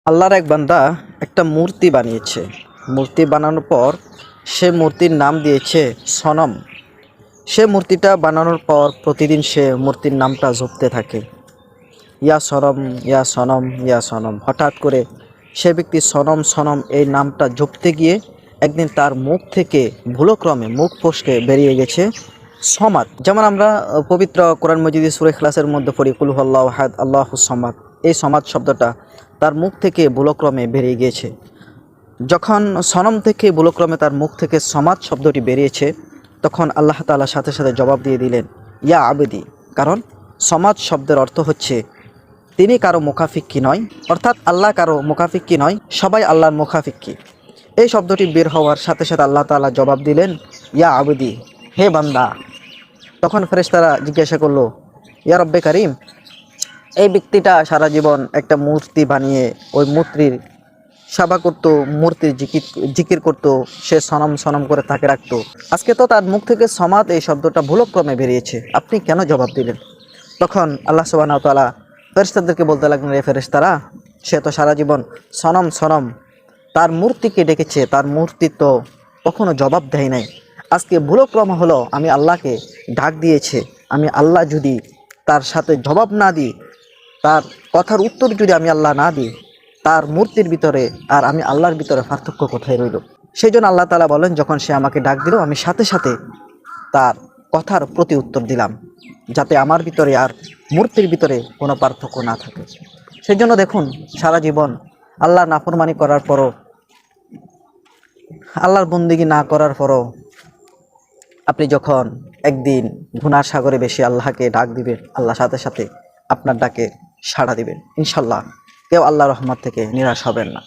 আল্লাহর এক বান্দা একটা মূর্তি বানিয়েছে। মূর্তি বানানোর পর সে মূর্তির নাম দিয়েছে সনম। সে মূর্তিটা বানানোর পর প্রতিদিন সে মূর্তির নামটা জপতে থাকে, ইয়া সনম, ইয়া সনম, ইয়া সনম। হঠাৎ করে সে ব্যক্তি সনম সনম এই নামটা জপতে গিয়ে একদিন তার মুখ থেকে ভুলক্রমে মুখ ফসকে বেরিয়ে গেছে সমাদ। যেমন আমরা পবিত্র কোরআন মজিদ সূরা ইখলাসের মধ্যে পড়ি কুল হুয়াল্লাহু আহাদ আল্লাহুস সামাদ। এই সমাদ শব্দটা তার মুখ থেকে ভুলক্রমে বেরিয়ে গিয়েছে। যখন সনম থেকে ভুলক্রমে তার মুখ থেকে সমাদ শব্দটি বেরিয়েছে, তখন আল্লাহ তাআলা সাথে সাথে জবাব দিয়ে দিলেন ইয়া আবেদি। কারণ সমাদ শব্দের অর্থ হচ্ছে তিনি কারো মুখাফিক্কি নয়, অর্থাৎ আল্লাহ কারো মুখাফিক্কি নয়, সবাই আল্লাহর মুখাফিক্কি। এই শব্দটি বের হওয়ার সাথে সাথে আল্লাহ তাআলা জবাব দিলেন ইয়া আবেদি, হে বান্দা। তখন ফেরেশতারা জিজ্ঞাসা করলো ইয়া রব্বে কারিম, এই ব্যক্তিটা সারা জীবন একটা মূর্তি বানিয়ে ওই মূর্তির সেবা করতো, মূর্তির জিকির করতো, সে সনম সনম করে তাকে রাখতো। আজকে তো তার মুখ থেকে সমাদ এই শব্দটা ভুলক্রমে বেরিয়েছে, আপনি কেন জবাব দিলেন? তখন আল্লাহ সুবহানাহু ওয়া তাআলা ফেরেশতাদেরকে বলতে লাগলেন, রে ফেরেশতারা, সে তো সারা জীবন সনম সনম তার মূর্তিকে ডেকেছে, তার মূর্তি তো কখনো জবাব দেয় নাই। আজকে ভুলক্রম হলো আমি আল্লাহকে ডাক দিয়েছে, আমি আল্লাহ যদি তার সাথে জবাব না দিই, তার কথার উত্তর যদি আমি আল্লাহ না দিই, তার মূর্তির ভিতরে আর আমি আল্লাহর ভিতরে পার্থক্য কোথায় রইল? সেই জন্য আল্লাহ তাআলা বলেন, যখন সে আমাকে ডাক দিল আমি সাথে সাথে তার কথার প্রতি উত্তর দিলাম, যাতে আমার ভিতরে আর মূর্তির ভিতরে কোনো পার্থক্য না থাকে। সেই জন্য দেখুন, সারা জীবন আল্লাহর নাফরমানি করার পরও, আল্লাহর বন্দেগী না করার পরও আপনি যখন একদিন গুনার সাগরে বেশি আল্লাহকে ডাক দিবেন, আল্লাহ সাথে সাথে আপনার ডাকে সাড়া দিবেন। ইনশাল্লাহ কেউ আল্লাহর রহমত থেকে নিরাশ হবেন না।